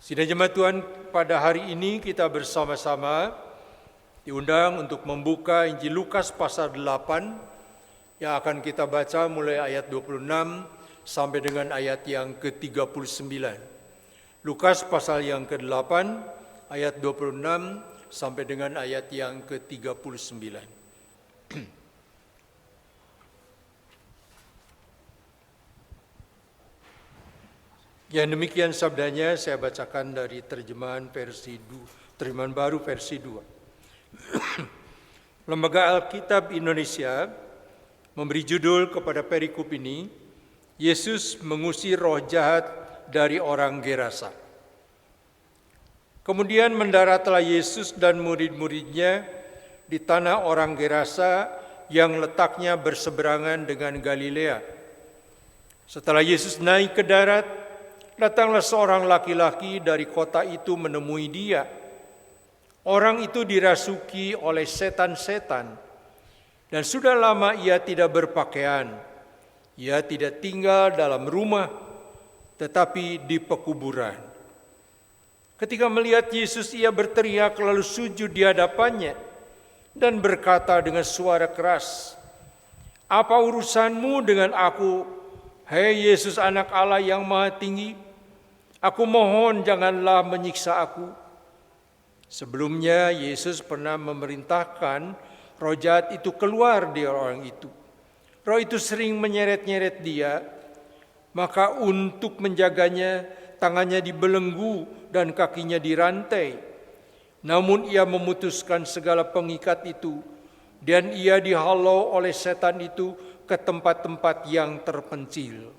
Sidang Jemaat Tuhan, pada hari ini kita bersama-sama diundang untuk membuka Injil Lukas pasal 8 yang akan kita baca mulai ayat 26 sampai dengan ayat yang ke-39. Lukas pasal yang ke-8 ayat 26 sampai dengan ayat yang ke-39. Yang demikian sabdanya saya bacakan dari terjemahan baru versi 2. Lembaga Alkitab Indonesia memberi judul kepada perikop ini, Yesus mengusir roh jahat dari orang Gerasa. Kemudian mendaratlah Yesus dan murid-muridnya di tanah orang Gerasa yang letaknya berseberangan dengan Galilea. Setelah Yesus naik ke darat, datanglah seorang laki-laki dari kota itu menemui dia. Orang itu dirasuki oleh setan-setan, dan sudah lama ia tidak berpakaian. Ia tidak tinggal dalam rumah, tetapi di pekuburan. Ketika melihat Yesus, ia berteriak lalu sujud di hadapannya dan berkata dengan suara keras, "Apa urusanmu dengan aku, hai Yesus anak Allah yang maha tinggi? Aku mohon janganlah menyiksa aku." Sebelumnya Yesus pernah memerintahkan roh jahat itu keluar dari orang itu. Roh itu sering menyeret-nyeret dia, maka untuk menjaganya tangannya dibelenggu dan kakinya dirantai. Namun ia memutuskan segala pengikat itu dan ia dihalau oleh setan itu ke tempat-tempat yang terpencil.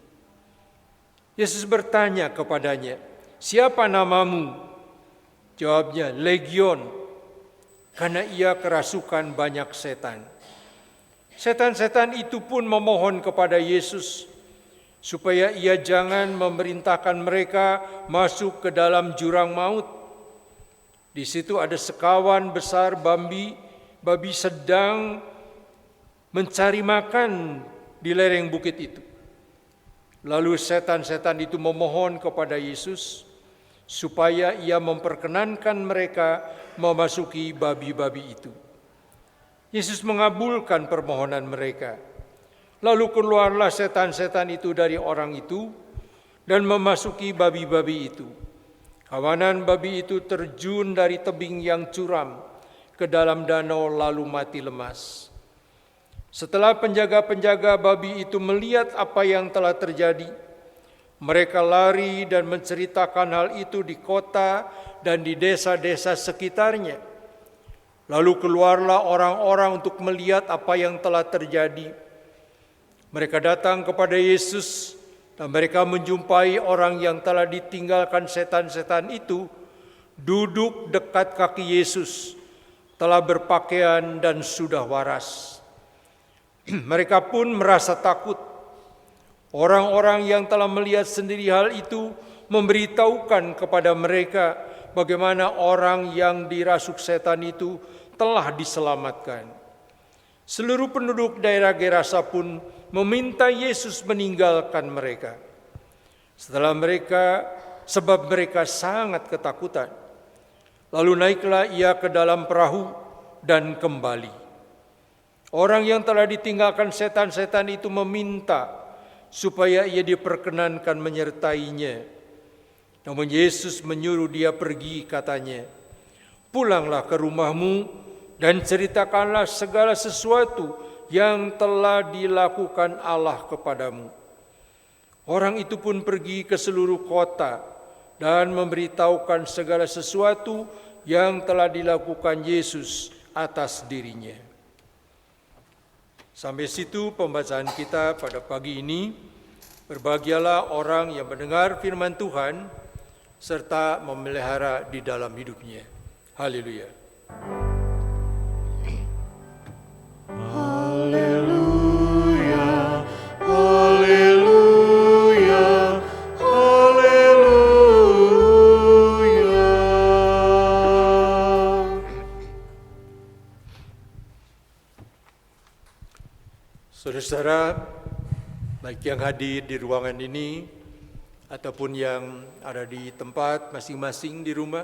Yesus bertanya kepadanya, "Siapa namamu?" Jawabnya, "Legion," karena ia kerasukan banyak setan. Setan-setan itu pun memohon kepada Yesus supaya ia jangan memerintahkan mereka masuk ke dalam jurang maut. Di situ ada sekawan besar babi sedang mencari makan di lereng bukit itu. Lalu setan-setan itu memohon kepada Yesus supaya ia memperkenankan mereka memasuki babi-babi itu. Yesus mengabulkan permohonan mereka. Lalu keluarlah setan-setan itu dari orang itu dan memasuki babi-babi itu. Kawanan babi itu terjun dari tebing yang curam ke dalam danau lalu mati lemas. Setelah penjaga-penjaga babi itu melihat apa yang telah terjadi, mereka lari dan menceritakan hal itu di kota dan di desa-desa sekitarnya. Lalu keluarlah orang-orang untuk melihat apa yang telah terjadi. Mereka datang kepada Yesus dan mereka menjumpai orang yang telah ditinggalkan setan-setan itu duduk dekat kaki Yesus, telah berpakaian dan sudah waras. Mereka pun merasa takut. Orang-orang yang telah melihat sendiri hal itu memberitahukan kepada mereka bagaimana orang yang dirasuk setan itu telah diselamatkan. Seluruh penduduk daerah Gerasa pun meminta Yesus meninggalkan mereka. Sebab mereka sangat ketakutan. Lalu naiklah ia ke dalam perahu dan kembali. Orang yang telah ditinggalkan setan-setan itu meminta supaya ia diperkenankan menyertainya. Namun Yesus menyuruh dia pergi, katanya, "Pulanglah ke rumahmu dan ceritakanlah segala sesuatu yang telah dilakukan Allah kepadamu." Orang itu pun pergi ke seluruh kota dan memberitahukan segala sesuatu yang telah dilakukan Yesus atas dirinya. Sampai situ pembacaan kita pada pagi ini. Berbahagialah orang yang mendengar firman Tuhan serta memelihara di dalam hidupnya. Haleluya. Haleluya, haleluya, haleluya. Saudara-saudara, baik yang hadir di ruangan ini ataupun yang ada di tempat masing-masing di rumah.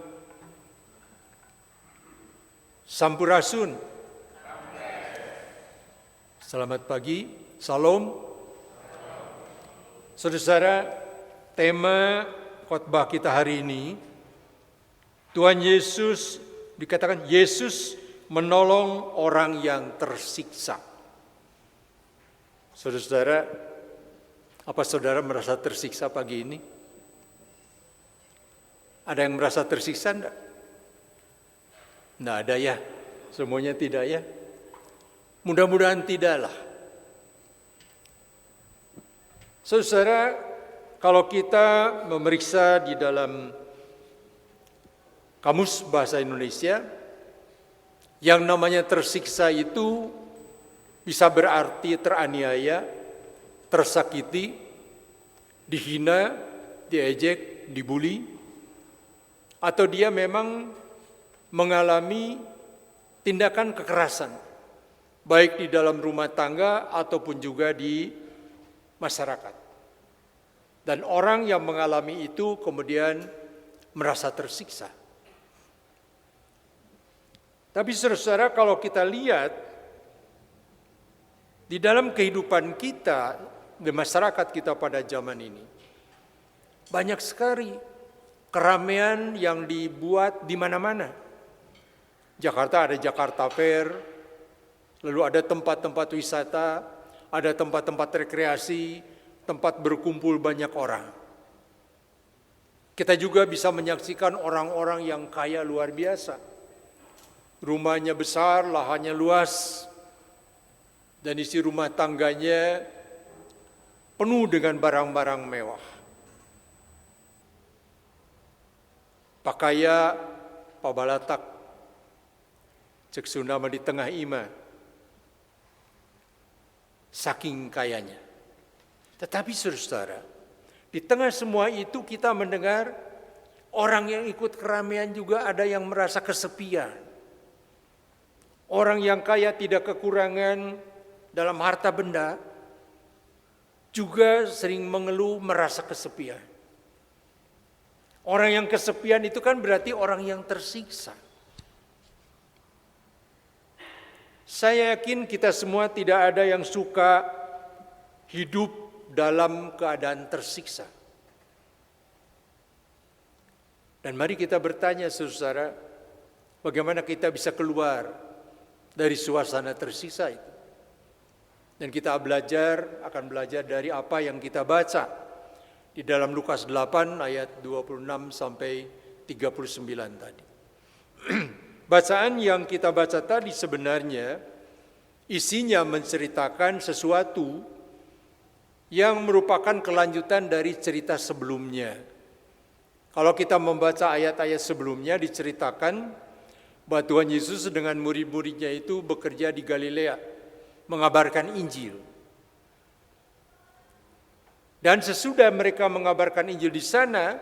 Sampurasun. Selamat pagi, salam. Saudara-saudara, tema khotbah kita hari ini, Tuhan Yesus, dikatakan Yesus menolong orang yang tersiksa. Saudara-saudara, apa saudara merasa tersiksa pagi ini? Ada yang merasa tersiksa enggak? Enggak ada ya? Semuanya tidak ya? Mudah-mudahan tidaklah. Saudara, kalau kita memeriksa di dalam Kamus Bahasa Indonesia, yang namanya tersiksa itu bisa berarti teraniaya, tersakiti, dihina, diejek, dibuli, atau dia memang mengalami tindakan kekerasan, baik di dalam rumah tangga ataupun juga di masyarakat. Dan orang yang mengalami itu kemudian merasa tersiksa. Tapi saudara, kalau kita lihat di dalam kehidupan kita, di masyarakat kita pada zaman ini, banyak sekali keramaian yang dibuat di mana-mana. Jakarta ada Jakarta Fair, lalu ada tempat-tempat wisata, ada tempat-tempat rekreasi, tempat berkumpul banyak orang. Kita juga bisa menyaksikan orang-orang yang kaya luar biasa. Rumahnya besar, lahannya luas, dan isi rumah tangganya penuh dengan barang-barang mewah. Pakaya pabalatak, cek Sunda di tengah ima, saking kayanya. Tetapi saudara, di tengah semua itu kita mendengar orang yang ikut keramaian juga ada yang merasa kesepian. Orang yang kaya tidak kekurangan dalam harta benda, juga sering mengeluh merasa kesepian. Orang yang kesepian itu kan berarti orang yang tersiksa. Saya yakin kita semua tidak ada yang suka hidup dalam keadaan tersiksa. Dan mari kita bertanya saudara, bagaimana kita bisa keluar dari suasana tersiksa itu. Dan kita akan belajar dari apa yang kita baca di dalam Lukas 8 ayat 26 sampai 39 tadi. Bacaan yang kita baca tadi sebenarnya isinya menceritakan sesuatu yang merupakan kelanjutan dari cerita sebelumnya. Kalau kita membaca ayat-ayat sebelumnya diceritakan bahwa Tuhan Yesus dengan murid-muridnya itu bekerja di Galilea, mengabarkan Injil. Dan sesudah mereka mengabarkan Injil di sana,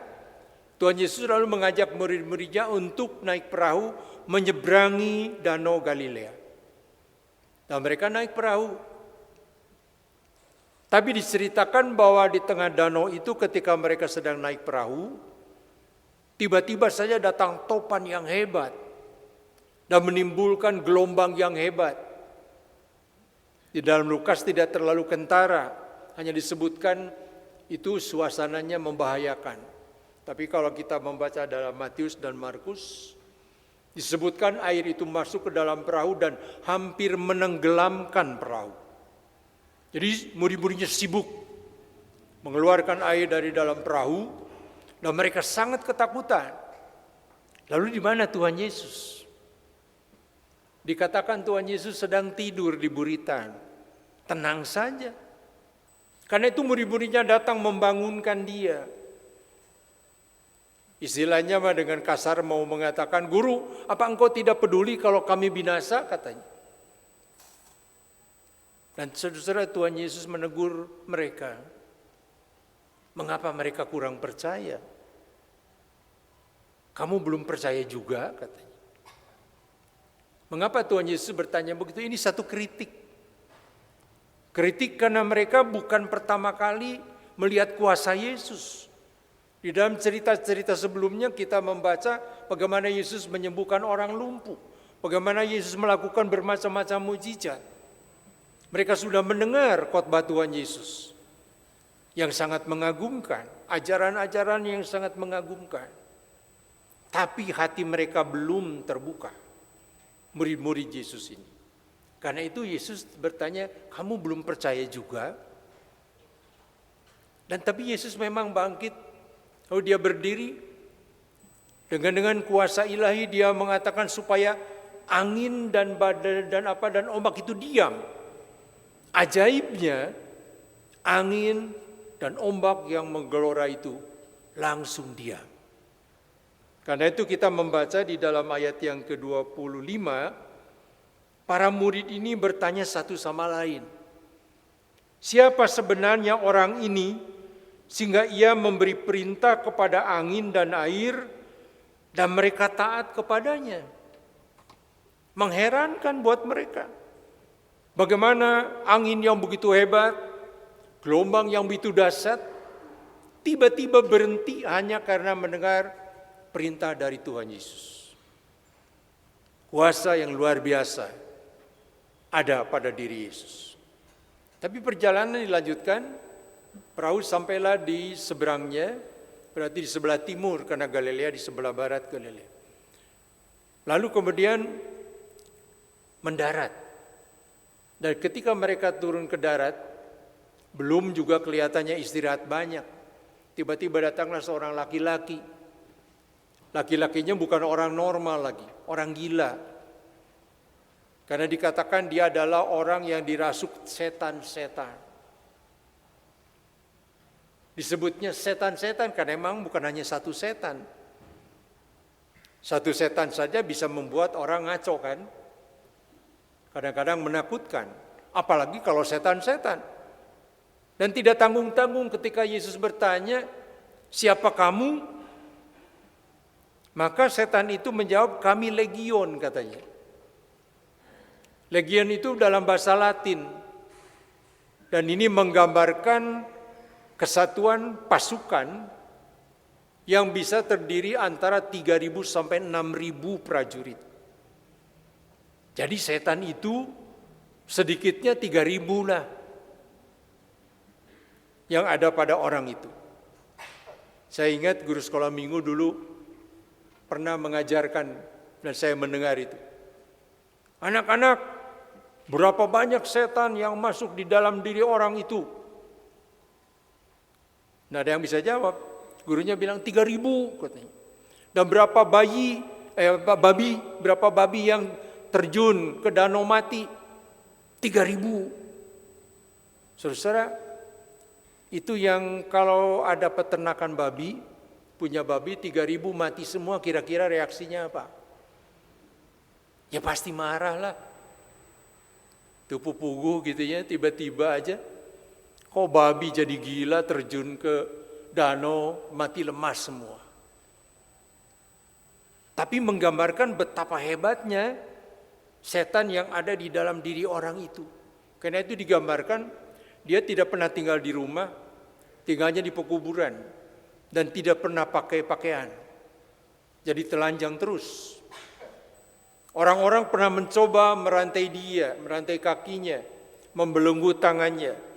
Tuhan Yesus lalu mengajak murid-muridnya untuk naik perahu menyeberangi Danau Galilea. Dan mereka naik perahu. Tapi diceritakan bahwa di tengah danau itu ketika mereka sedang naik perahu, tiba-tiba saja datang topan yang hebat dan menimbulkan gelombang yang hebat. Di dalam Lukas tidak terlalu kentara, hanya disebutkan itu suasananya membahayakan. Tapi kalau kita membaca dalam Matius dan Markus, disebutkan air itu masuk ke dalam perahu dan hampir menenggelamkan perahu. Jadi murid-muridnya sibuk mengeluarkan air dari dalam perahu dan mereka sangat ketakutan. Lalu di mana Tuhan Yesus? Dikatakan Tuhan Yesus sedang tidur di buritan. Tenang saja. Karena itu murid-muridnya datang membangunkan dia. Istilahnya dengan kasar mau mengatakan, "Guru, apa engkau tidak peduli kalau kami binasa?" katanya. Dan saudara, Tuhan Yesus menegur mereka. Mengapa mereka kurang percaya? Kamu belum percaya juga katanya. Mengapa Tuhan Yesus bertanya begitu? Ini satu kritik. Kritik karena mereka bukan pertama kali melihat kuasa Yesus. Di dalam cerita-cerita sebelumnya kita membaca bagaimana Yesus menyembuhkan orang lumpuh, bagaimana Yesus melakukan bermacam-macam mujizat. Mereka sudah mendengar khotbah Tuhan Yesus yang sangat mengagumkan, ajaran-ajaran yang sangat mengagumkan. Tapi hati mereka belum terbuka, murid-murid Yesus ini. Karena itu Yesus bertanya, kamu belum percaya juga? Dan tapi Yesus memang bangkit, lalu dia berdiri, dengan kuasa ilahi dia mengatakan supaya angin dan badai dan ombak itu diam. Ajaibnya, angin dan ombak yang menggelora itu langsung diam. Karena itu kita membaca di dalam ayat yang ke-25, para murid ini bertanya satu sama lain, siapa sebenarnya orang ini sehingga ia memberi perintah kepada angin dan air dan mereka taat kepadanya? Mengherankan buat mereka. Bagaimana angin yang begitu hebat, gelombang yang begitu dahsyat, tiba-tiba berhenti hanya karena mendengar perintah dari Tuhan Yesus. Kuasa yang luar biasa ada pada diri Yesus. Tapi perjalanan dilanjutkan, perahu sampailah di seberangnya, berarti di sebelah timur karena Galilea di sebelah barat Galilea. Lalu kemudian mendarat. Dan ketika mereka turun ke darat, belum juga kelihatannya istirahat banyak. Tiba-tiba datanglah seorang laki-laki. Laki-lakinya bukan orang normal lagi, orang gila. Karena dikatakan dia adalah orang yang dirasuk setan-setan. Disebutnya setan-setan karena memang bukan hanya satu setan. Satu setan saja bisa membuat orang ngaco kan? Kadang-kadang menakutkan, apalagi kalau setan-setan. Dan tidak tanggung-tanggung ketika Yesus bertanya, siapa kamu? Maka setan itu menjawab, kami legion katanya. Legion itu dalam bahasa Latin. Dan ini menggambarkan kesatuan pasukan yang bisa terdiri antara 3.000 sampai 6.000 prajurit. Jadi setan itu sedikitnya 3.000 lah yang ada pada orang itu. Saya ingat guru sekolah minggu dulu pernah mengajarkan dan saya mendengar itu. Anak-anak, berapa banyak setan yang masuk di dalam diri orang itu? Nah, ada yang bisa jawab. Gurunya bilang 3.000 katanya. Dan berapa babi yang terjun ke danau mati? 3.000. Saudara, itu yang kalau ada peternakan babi, punya babi 3.000 mati semua, kira-kira reaksinya apa? Ya pasti marah lah. Tupu-pugu gitu ya, tiba-tiba aja. Kok babi jadi gila terjun ke danau, mati lemas semua. Tapi menggambarkan betapa hebatnya setan yang ada di dalam diri orang itu. Karena itu digambarkan dia tidak pernah tinggal di rumah, tinggalnya di pekuburan dan tidak pernah pakai pakaian. Jadi telanjang terus. Orang-orang pernah mencoba merantai dia, merantai kakinya, membelenggu tangannya.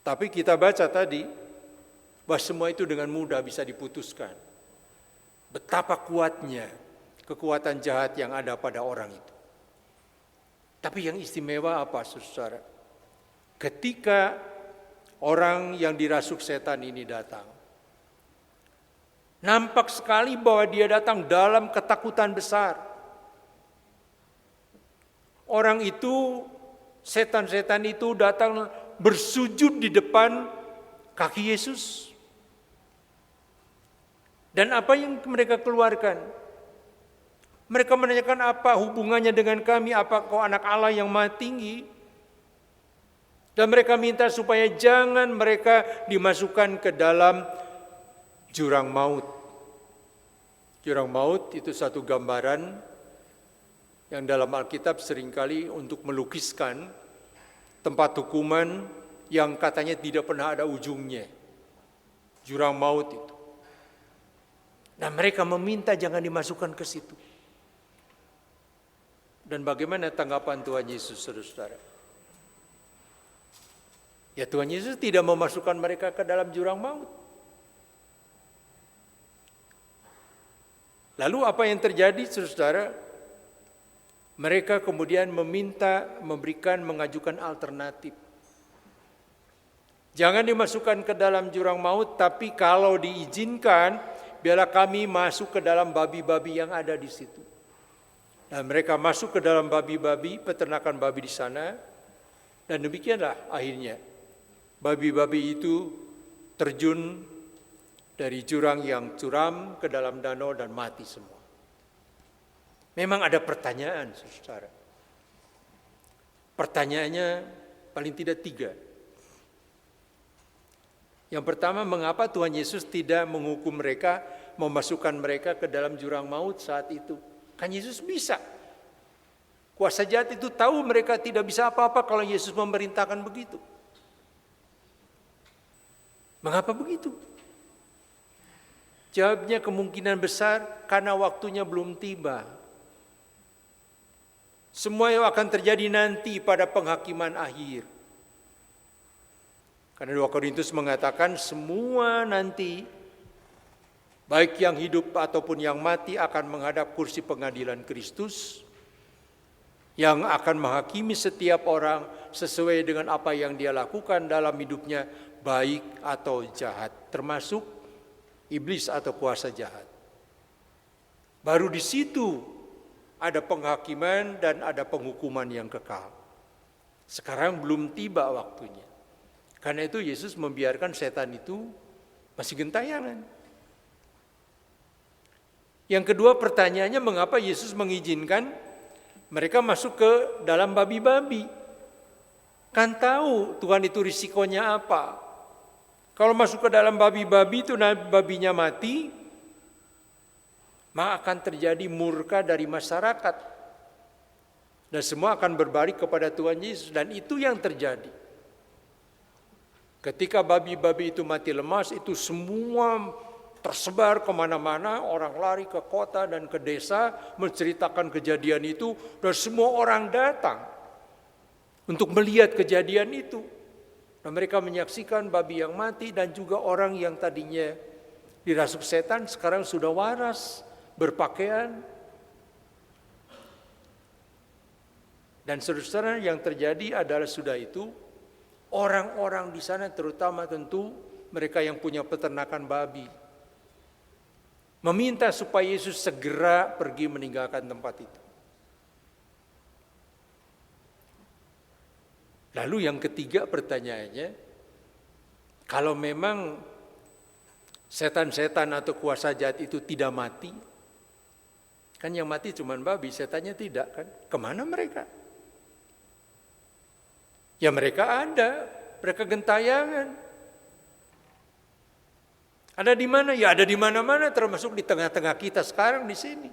Tapi kita baca tadi bahwa semua itu dengan mudah bisa diputuskan. Betapa kuatnya kekuatan jahat yang ada pada orang itu. Tapi yang istimewa apa, saudara? Ketika orang yang dirasuk setan ini datang, nampak sekali bahwa dia datang dalam ketakutan besar. Orang itu, setan-setan itu datang bersujud di depan kaki Yesus. Dan apa yang mereka keluarkan? Mereka menanyakan apa hubungannya dengan kami, apa kau anak Allah yang Maha Tinggi? Dan mereka minta supaya jangan mereka dimasukkan ke dalam jurang maut. Jurang maut itu satu gambaran yang dalam Alkitab seringkali untuk melukiskan tempat hukuman yang katanya tidak pernah ada ujungnya. jurang maut itu. Dan mereka meminta jangan dimasukkan ke situ. Dan bagaimana tanggapan Tuhan Yesus, saudara-saudara? Ya Tuhan Yesus tidak memasukkan mereka ke dalam jurang maut. Lalu apa yang terjadi, saudara-saudara? Mereka kemudian mengajukan alternatif. Jangan dimasukkan ke dalam jurang maut, tapi kalau diizinkan, biarlah kami masuk ke dalam babi-babi yang ada di situ. Dan mereka masuk ke dalam babi-babi, peternakan babi di sana, dan demikianlah akhirnya babi-babi itu terjun dari jurang yang curam ke dalam danau dan mati semua. Memang ada pertanyaan, saudara. Pertanyaannya paling tidak 3. Yang pertama, mengapa Tuhan Yesus tidak menghukum mereka, memasukkan mereka ke dalam jurang maut saat itu? Kan Yesus bisa. Kuasa jahat itu tahu mereka tidak bisa apa-apa kalau Yesus memerintahkan begitu. Mengapa begitu? Jawabnya kemungkinan besar karena waktunya belum tiba. Semua yang akan terjadi nanti pada penghakiman akhir. Karena 2 Korintus mengatakan semua nanti, baik yang hidup ataupun yang mati akan menghadap kursi pengadilan Kristus, yang akan menghakimi setiap orang sesuai dengan apa yang dia lakukan dalam hidupnya, baik atau jahat, termasuk iblis atau kuasa jahat. Baru di situ ada penghakiman dan ada penghukuman yang kekal. Sekarang belum tiba waktunya. Karena itu Yesus membiarkan setan itu masih gentayangan. Yang kedua pertanyaannya, mengapa Yesus mengizinkan mereka masuk ke dalam babi-babi? Kan tahu Tuhan itu risikonya apa. Kalau masuk ke dalam babi-babi itu babinya mati, maka akan terjadi murka dari masyarakat. Dan semua akan berbalik kepada Tuhan Yesus. Dan itu yang terjadi. Ketika babi-babi itu mati lemas, itu semua tersebar kemana-mana, orang lari ke kota dan ke desa menceritakan kejadian itu, dan semua orang datang untuk melihat kejadian itu. Dan mereka menyaksikan babi yang mati dan juga orang yang tadinya dirasuk setan sekarang sudah waras, berpakaian. Dan saudara-saudara, yang terjadi adalah sudah itu, orang-orang di sana terutama tentu mereka yang punya peternakan babi meminta supaya Yesus segera pergi meninggalkan tempat itu. Lalu yang ketiga pertanyaannya, kalau memang setan-setan atau kuasa jahat itu tidak mati, kan yang mati cuma babi, setannya tidak kan? Kemana mereka? Ya mereka ada, mereka gentayangan. Ada di mana? Ya ada di mana-mana, termasuk di tengah-tengah kita sekarang di sini.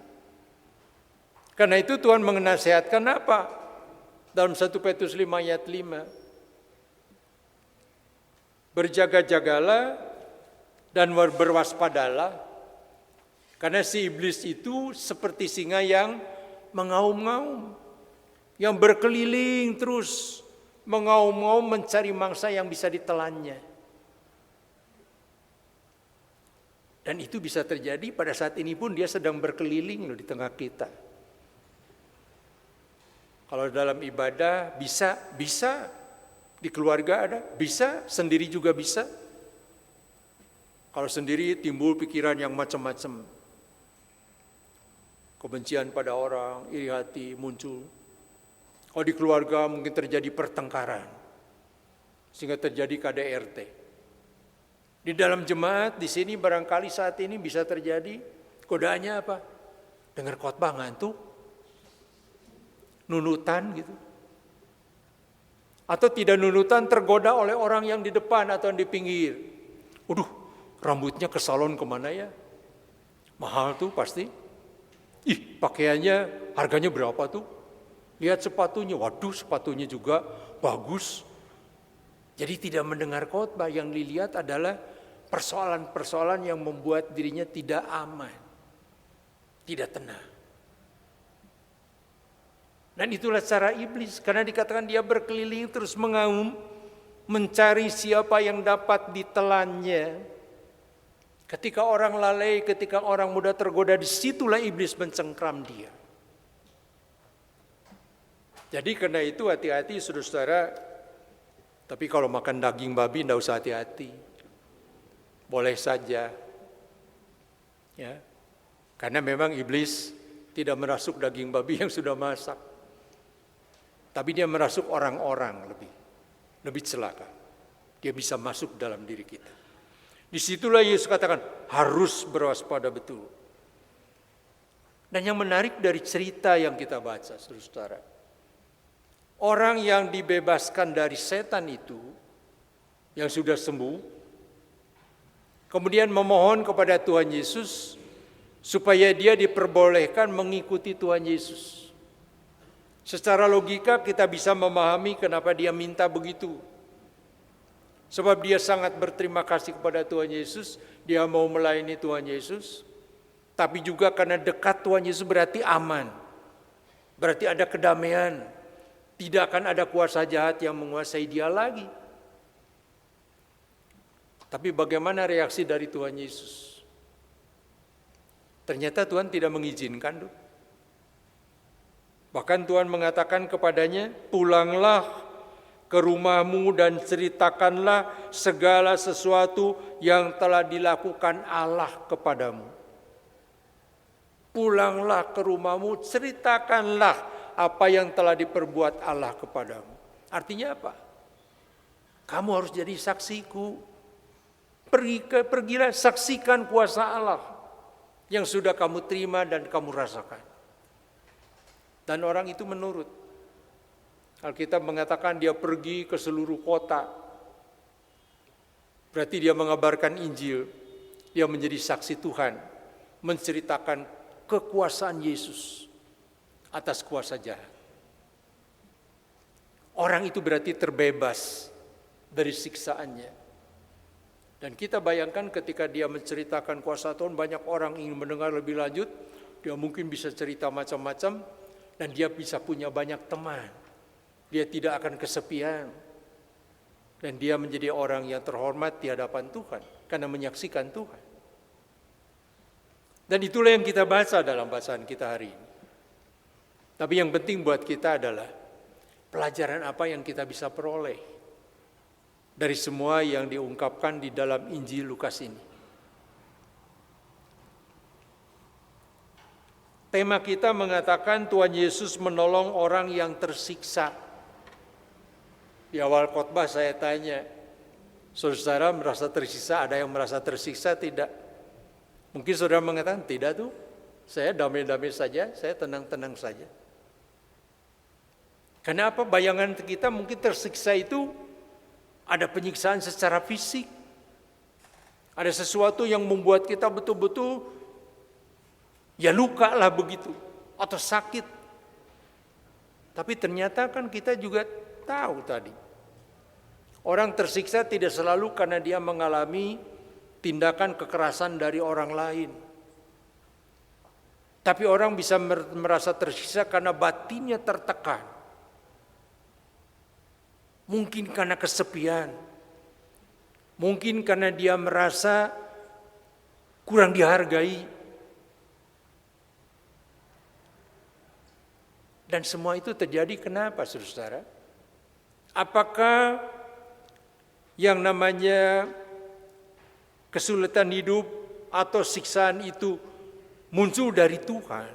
Karena itu Tuhan menasihatkan apa? Dalam 1 Petrus 5 ayat 5. Berjaga-jagalah dan berwaspadalah, karena si iblis itu seperti singa yang mengaum-ngaum, yang berkeliling terus, mengaum-ngaum mencari mangsa yang bisa ditelannya. Dan itu bisa terjadi pada saat ini pun dia sedang berkeliling di tengah kita. Kalau dalam ibadah bisa di keluarga ada, bisa sendiri juga bisa. Kalau sendiri timbul pikiran yang macam-macam. Kebencian pada orang, iri hati muncul. Kalau di keluarga mungkin terjadi pertengkaran, sehingga terjadi KDRT. Di dalam jemaat di sini barangkali saat ini bisa terjadi godaannya apa? Dengar khotbah ngantuk, nunutan gitu. Atau tidak nunutan, tergoda oleh orang yang di depan atau yang di pinggir. Waduh, rambutnya ke salon kemana ya? Mahal tuh pasti. Ih, pakaiannya harganya berapa tuh? Lihat sepatunya, waduh sepatunya juga bagus. Jadi tidak mendengar khotbah, yang dilihat adalah persoalan-persoalan yang membuat dirinya tidak aman, tidak tenang. Dan itulah cara iblis, karena dikatakan dia berkeliling terus mengaum, mencari siapa yang dapat ditelannya. Ketika orang lalai, ketika orang muda tergoda, disitulah iblis mencengkram dia. Jadi karena itu hati-hati saudara-saudara. Tapi kalau makan daging babi tidak usah hati-hati. Boleh saja. Ya. Karena memang iblis tidak merasuk daging babi yang sudah masak. Tapi dia merasuk orang-orang lebih celaka. Dia bisa masuk dalam diri kita. Disitulah Yesus katakan harus berwaspada betul. Dan yang menarik dari cerita yang kita baca, saudara-saudara, orang yang dibebaskan dari setan itu, yang sudah sembuh, kemudian memohon kepada Tuhan Yesus supaya dia diperbolehkan mengikuti Tuhan Yesus. Secara logika kita bisa memahami kenapa dia minta begitu. Sebab dia sangat berterima kasih kepada Tuhan Yesus, dia mau melayani Tuhan Yesus. Tapi juga karena dekat Tuhan Yesus berarti aman. Berarti ada kedamaian. Tidak akan ada kuasa jahat yang menguasai dia lagi. Tapi bagaimana reaksi dari Tuhan Yesus? Ternyata Tuhan tidak mengizinkan. Bahkan Tuhan mengatakan kepadanya, pulanglah ke rumahmu dan ceritakanlah segala sesuatu yang telah dilakukan Allah kepadamu. Pulanglah ke rumahmu, ceritakanlah apa yang telah diperbuat Allah kepadamu. Artinya apa? Kamu harus jadi saksiku. Pergilah saksikan kuasa Allah yang sudah kamu terima dan kamu rasakan. Dan orang itu menurut. Alkitab mengatakan dia pergi ke seluruh kota. Berarti dia mengabarkan Injil. Dia menjadi saksi Tuhan. Menceritakan kekuasaan Yesus atas kuasa jahat. Orang itu berarti terbebas dari siksaannya. Dan kita bayangkan ketika dia menceritakan kuasa Tuhan, banyak orang ingin mendengar lebih lanjut. Dia mungkin bisa cerita macam-macam. Dan dia bisa punya banyak teman. Dia tidak akan kesepian. Dan dia menjadi orang yang terhormat di hadapan Tuhan. Karena menyaksikan Tuhan. Dan itulah yang kita baca dalam bacaan kita hari ini. Tapi yang penting buat kita adalah pelajaran apa yang kita bisa peroleh dari semua yang diungkapkan di dalam Injil Lukas ini. Tema kita mengatakan Tuhan Yesus menolong orang yang tersiksa. Di awal khotbah saya tanya, saudara merasa tersiksa, ada yang merasa tersiksa tidak? Mungkin saudara mengatakan, tidak tuh, saya damai-damai saja, saya tenang-tenang saja. Kenapa bayangan kita mungkin tersiksa itu ada penyiksaan secara fisik. Ada sesuatu yang membuat kita betul-betul ya luka lah begitu, atau sakit. Tapi ternyata kan kita juga tahu tadi. Orang tersiksa tidak selalu karena dia mengalami tindakan kekerasan dari orang lain. Tapi orang bisa merasa tersiksa karena batinnya tertekan. Mungkin karena kesepian. Mungkin karena dia merasa kurang dihargai. Dan semua itu terjadi kenapa, saudara? Apakah yang namanya kesulitan hidup atau siksaan itu muncul dari Tuhan?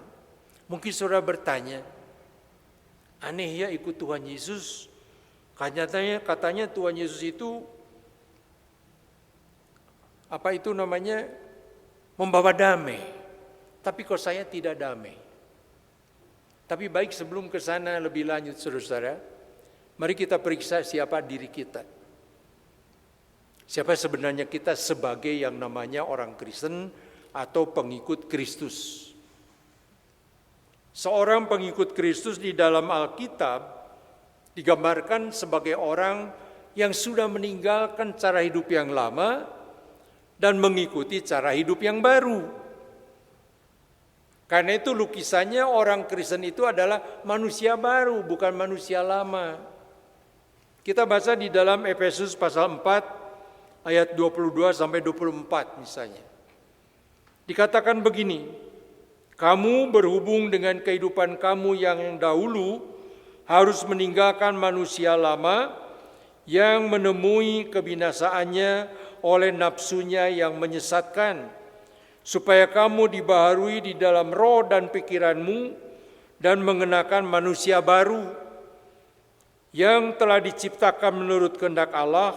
Mungkin saudara bertanya, aneh ya ikut Tuhan Yesus. Katanya Tuhan Yesus itu membawa damai. Tapi kok saya tidak damai? Tapi baik sebelum ke sana lebih lanjut saudara, mari kita periksa siapa diri kita. Siapa sebenarnya kita sebagai yang namanya orang Kristen atau pengikut Kristus. Seorang pengikut Kristus di dalam Alkitab digambarkan sebagai orang yang sudah meninggalkan cara hidup yang lama dan mengikuti cara hidup yang baru. Karena itu lukisannya orang Kristen itu adalah manusia baru, bukan manusia lama. Kita baca di dalam Efesus pasal 4 ayat 22 sampai 24 misalnya. Dikatakan begini, kamu berhubung dengan kehidupan kamu yang dahulu harus meninggalkan manusia lama yang menemui kebinasaannya oleh nafsunya yang menyesatkan, supaya kamu dibaharui di dalam roh dan pikiranmu dan mengenakan manusia baru yang telah diciptakan menurut kehendak Allah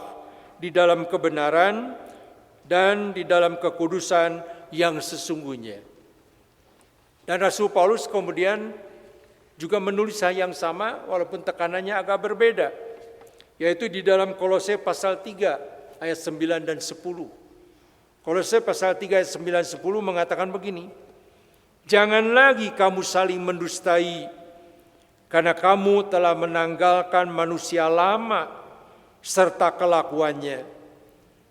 di dalam kebenaran dan di dalam kekudusan yang sesungguhnya. Dan Rasul Paulus kemudian juga menulis hal yang sama walaupun tekanannya agak berbeda, yaitu di dalam Kolose pasal 3 ayat 9 dan 10. Kolose pasal 3 ayat 9 10 mengatakan begini, jangan lagi kamu saling mendustai, karena kamu telah menanggalkan manusia lama serta kelakuannya,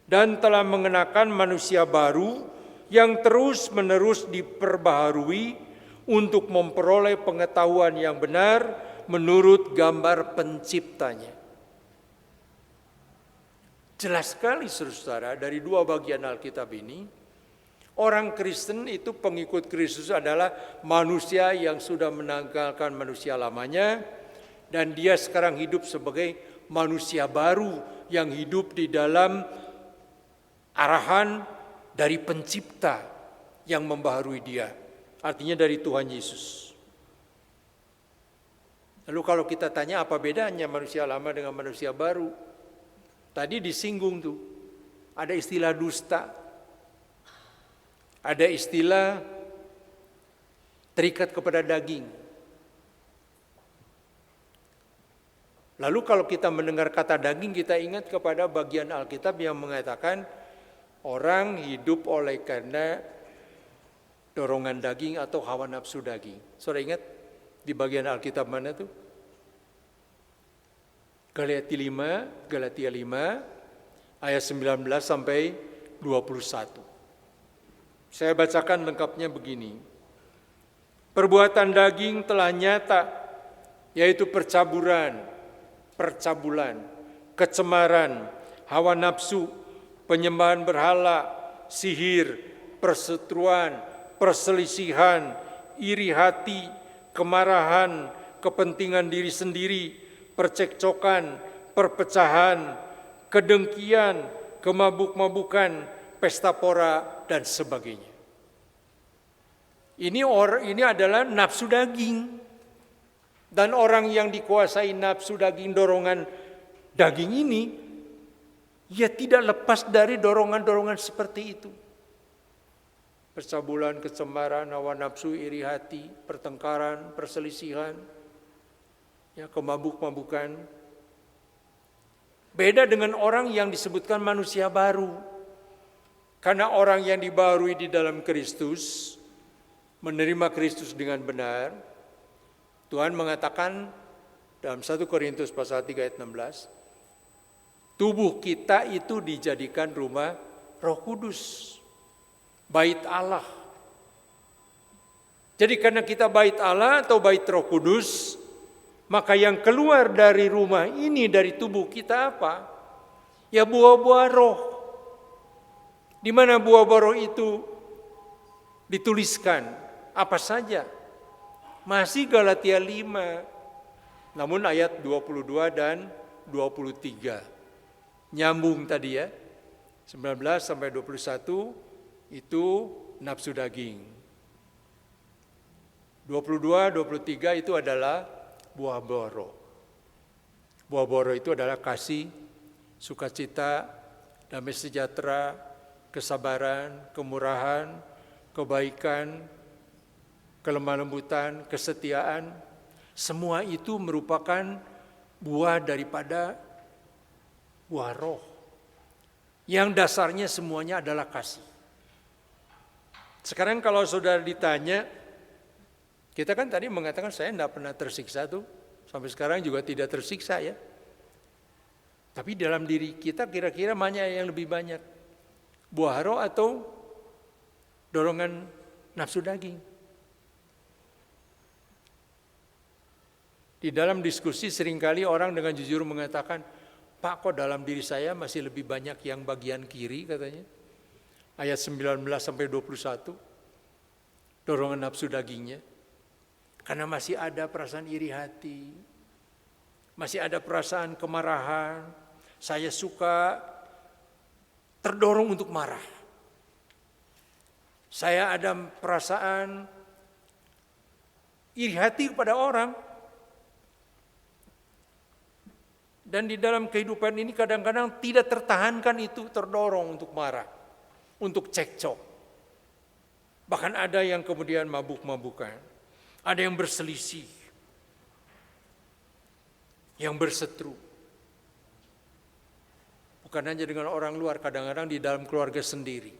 dan telah mengenakan manusia baru yang terus-menerus diperbaharui untuk memperoleh pengetahuan yang benar menurut gambar penciptanya. Jelas sekali saudara, dari dua bagian Alkitab ini, orang Kristen itu pengikut Kristus adalah manusia yang sudah menanggalkan manusia lamanya, dan dia sekarang hidup sebagai manusia baru yang hidup di dalam arahan dari pencipta yang membaharui dia, artinya dari Tuhan Yesus. Lalu kalau kita tanya apa bedanya manusia lama dengan manusia baru? Tadi disinggung tuh, ada istilah dusta, ada istilah terikat kepada daging. Lalu kalau kita mendengar kata daging, kita ingat kepada bagian Alkitab yang mengatakan orang hidup oleh karena dorongan daging atau hawa nafsu daging. Saudara ingat di bagian Alkitab mana tuh? Galatia 5 ayat 19 sampai 21. Saya bacakan lengkapnya begini. Perbuatan daging telah nyata, yaitu percabulan, kecemaran, hawa nafsu, penyembahan berhala, sihir, perseteruan, perselisihan, iri hati, kemarahan, kepentingan diri sendiri, percekcokan, perpecahan, kedengkian, kemabuk-mabukan, pesta pora, dan sebagainya. Ini adalah nafsu daging. Dan orang yang dikuasai nafsu daging, dorongan daging ini, ya tidak lepas dari dorongan-dorongan seperti itu. Percabulan, kecemaran, hawa nafsu, iri hati, pertengkaran, perselisihan, ya, kemabuk-mabukan. Beda dengan orang yang disebutkan manusia baru. Karena orang yang dibaharui di dalam Kristus, menerima Kristus dengan benar, Tuhan mengatakan dalam 1 Korintus pasal 3 ayat 16, tubuh kita itu dijadikan rumah Roh Kudus, bait Allah. Jadi karena kita bait Allah atau bait Roh Kudus, maka yang keluar dari rumah ini, dari tubuh kita apa? Ya buah-buah roh. Di mana buah-buah roh itu dituliskan? Apa saja? Masih Galatia 5. Namun ayat 22 dan 23. Nyambung tadi ya. 19 sampai 21 itu nafsu daging. 22, 23 itu adalah buah boro. Buah boro itu adalah kasih, sukacita, damai sejahtera, kesabaran, kemurahan, kebaikan, kelemah lembutan, kesetiaan. Semua itu merupakan buah daripada buah roh. Yang dasarnya semuanya adalah kasih. Sekarang kalau saudara ditanya, kita kan tadi mengatakan saya tidak pernah tersiksa tuh. Sampai sekarang juga tidak tersiksa ya. Tapi dalam diri kita kira-kira mana yang lebih banyak? Buah roh atau dorongan nafsu daging? Di dalam diskusi seringkali orang dengan jujur mengatakan, Pak, kok dalam diri saya masih lebih banyak yang bagian kiri katanya. Ayat 19 sampai 21. Dorongan nafsu dagingnya. Karena masih ada perasaan iri hati. Masih ada perasaan kemarahan. Saya suka terdorong untuk marah. Saya ada perasaan iri hati kepada orang. Dan di dalam kehidupan ini kadang-kadang tidak tertahankan itu, terdorong untuk marah, untuk cekcok. Bahkan ada yang kemudian mabuk-mabukan, ada yang berselisih, yang berseteru. Bukan hanya dengan orang luar, kadang-kadang di dalam keluarga sendiri.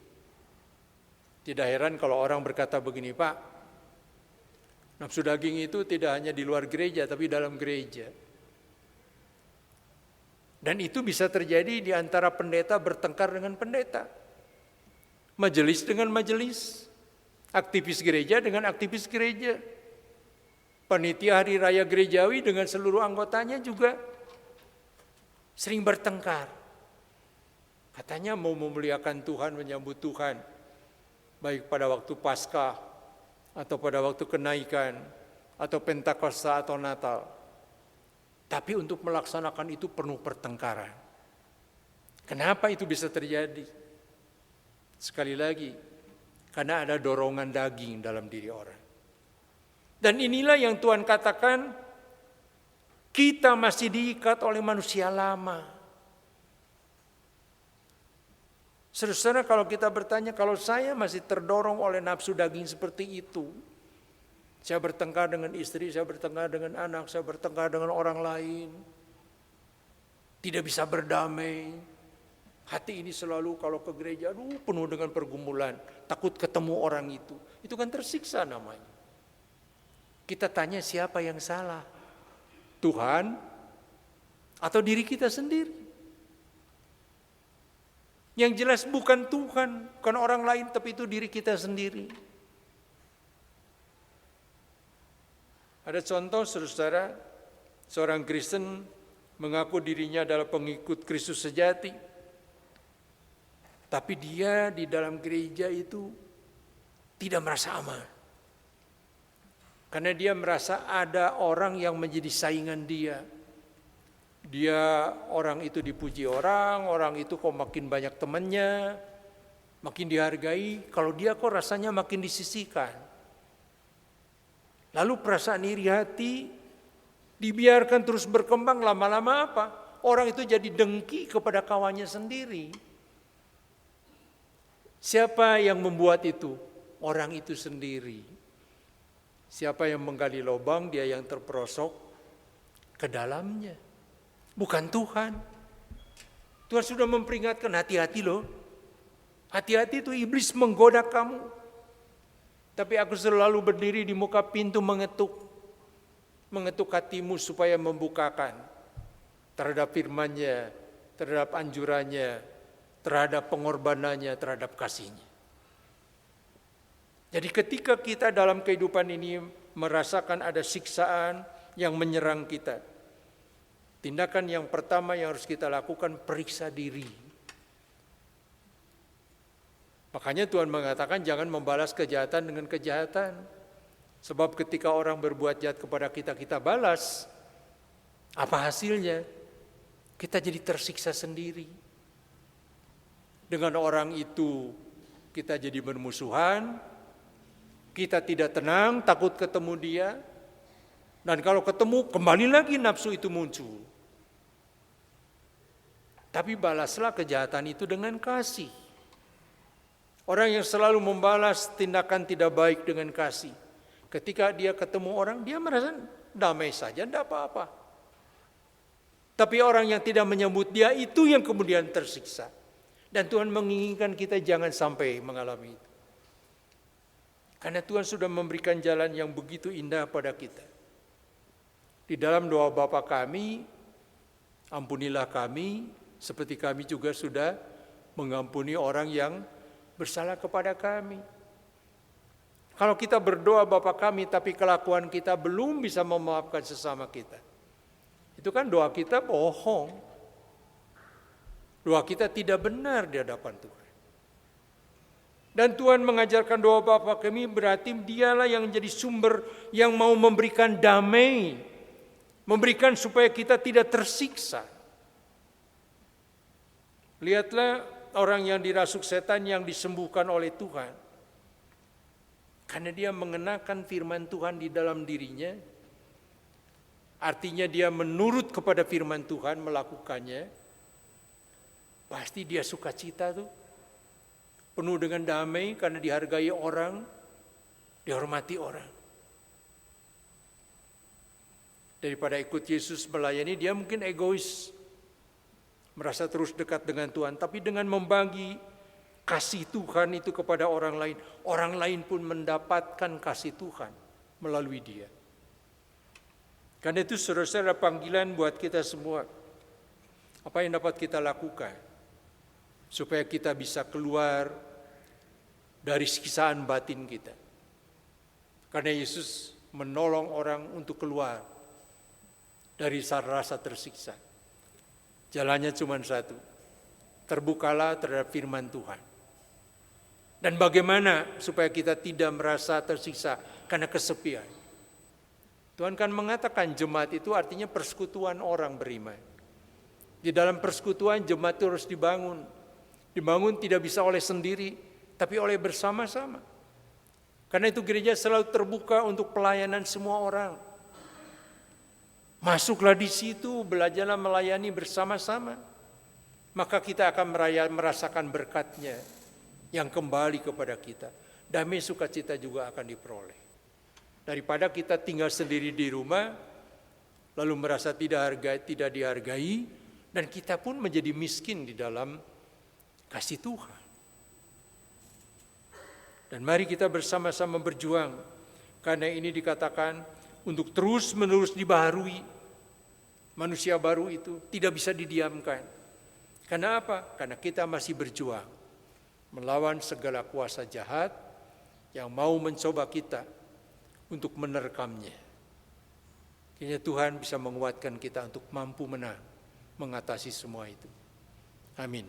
Tidak heran kalau orang berkata begini, Pak, nafsu daging itu tidak hanya di luar gereja, tapi dalam gereja. Dan itu bisa terjadi di antara pendeta bertengkar dengan pendeta. Majelis dengan majelis. Aktivis gereja dengan aktivis gereja. Panitia hari raya gerejawi dengan seluruh anggotanya juga sering bertengkar. Katanya mau memuliakan Tuhan, menyambut Tuhan. Baik pada waktu Paskah, atau pada waktu kenaikan, atau Pentakosta atau Natal. Tapi untuk melaksanakan itu penuh pertengkaran. Kenapa itu bisa terjadi? Sekali lagi, karena ada dorongan daging dalam diri orang. Dan inilah yang Tuhan katakan, kita masih diikat oleh manusia lama. Saudara, kalau kita bertanya, kalau saya masih terdorong oleh nafsu daging seperti itu, saya bertengkar dengan istri, saya bertengkar dengan anak, saya bertengkar dengan orang lain. Tidak bisa berdamai. Hati ini selalu kalau ke gereja, penuh dengan pergumulan. Takut ketemu orang itu. Itu kan tersiksa namanya. Kita tanya siapa yang salah? Tuhan atau diri kita sendiri? Yang jelas bukan Tuhan, bukan orang lain, tapi itu diri kita sendiri. Ada contoh, saudara, seorang Kristen mengaku dirinya adalah pengikut Kristus sejati. Tapi dia di dalam gereja itu tidak merasa aman. Karena dia merasa ada orang yang menjadi saingan dia. Dia orang itu dipuji orang itu kok makin banyak temannya, makin dihargai. Kalau dia kok rasanya makin disisihkan. Lalu perasaan iri hati dibiarkan terus berkembang, lama-lama apa? Orang itu jadi dengki kepada kawannya sendiri. Siapa yang membuat itu? Orang itu sendiri. Siapa yang menggali lubang, dia yang terperosok ke dalamnya. Bukan Tuhan. Tuhan sudah memperingatkan, hati-hati loh. Hati-hati itu iblis menggoda kamu. Tapi aku selalu berdiri di muka pintu mengetuk hatimu supaya membukakan terhadap firman-Nya, terhadap anjurannya, terhadap pengorbanannya, terhadap kasih-Nya. Jadi ketika kita dalam kehidupan ini merasakan ada siksaan yang menyerang kita, tindakan yang pertama yang harus kita lakukan, periksa diri. Makanya Tuhan mengatakan jangan membalas kejahatan dengan kejahatan. Sebab ketika orang berbuat jahat kepada kita, kita balas. Apa hasilnya? Kita jadi tersiksa sendiri. Dengan orang itu kita jadi bermusuhan. Kita tidak tenang, takut ketemu dia. Dan kalau ketemu, kembali lagi nafsu itu muncul. Tapi balaslah kejahatan itu dengan kasih. Orang yang selalu membalas tindakan tidak baik dengan kasih. Ketika dia ketemu orang, dia merasa damai saja, tidak apa-apa. Tapi orang yang tidak menyambut dia, itu yang kemudian tersiksa. Dan Tuhan menginginkan kita jangan sampai mengalami itu. Karena Tuhan sudah memberikan jalan yang begitu indah pada kita. Di dalam doa Bapa kami, ampunilah kami, seperti kami juga sudah mengampuni orang yang bersalah kepada kami. Kalau kita berdoa Bapa kami tapi kelakuan kita belum bisa memaafkan sesama kita, itu kan doa kita bohong. Doa kita tidak benar di hadapan Tuhan. Dan Tuhan mengajarkan doa Bapa kami berarti dialah yang jadi sumber yang mau memberikan damai, memberikan supaya kita tidak tersiksa. Lihatlah orang yang dirasuk setan yang disembuhkan oleh Tuhan. Karena dia mengenakan firman Tuhan di dalam dirinya. Artinya dia menurut kepada firman Tuhan, melakukannya. Pasti dia sukacita tuh. Penuh dengan damai karena dihargai orang, dihormati orang. Daripada ikut Yesus melayani, dia mungkin egois. Merasa terus dekat dengan Tuhan, tapi dengan membagi kasih Tuhan itu kepada orang lain pun mendapatkan kasih Tuhan melalui dia. Karena itu saudara-saudara, panggilan buat kita semua. Apa yang dapat kita lakukan supaya kita bisa keluar dari siksaan batin kita. Karena Yesus menolong orang untuk keluar dari rasa tersiksa. Jalannya cuma satu, terbukalah terhadap firman Tuhan. Dan bagaimana supaya kita tidak merasa tersiksa karena kesepian. Tuhan kan mengatakan jemaat itu artinya persekutuan orang beriman. Di dalam persekutuan jemaat itu harus dibangun. Dibangun tidak bisa oleh sendiri, tapi oleh bersama-sama. Karena itu gereja selalu terbuka untuk pelayanan semua orang. Masuklah di situ, belajarlah melayani bersama-sama. Maka kita akan merasakan berkatnya yang kembali kepada kita. Damai sukacita juga akan diperoleh. Daripada kita tinggal sendiri di rumah, lalu merasa tidak dihargai, dan kita pun menjadi miskin di dalam kasih Tuhan. Dan mari kita bersama-sama berjuang, karena ini dikatakan untuk terus-menerus dibaharui. Manusia baru itu tidak bisa didiamkan. Karena apa? Karena kita masih berjuang melawan segala kuasa jahat yang mau mencoba kita untuk menerkamnya. Kiranya Tuhan bisa menguatkan kita untuk mampu menang, mengatasi semua itu. Amin.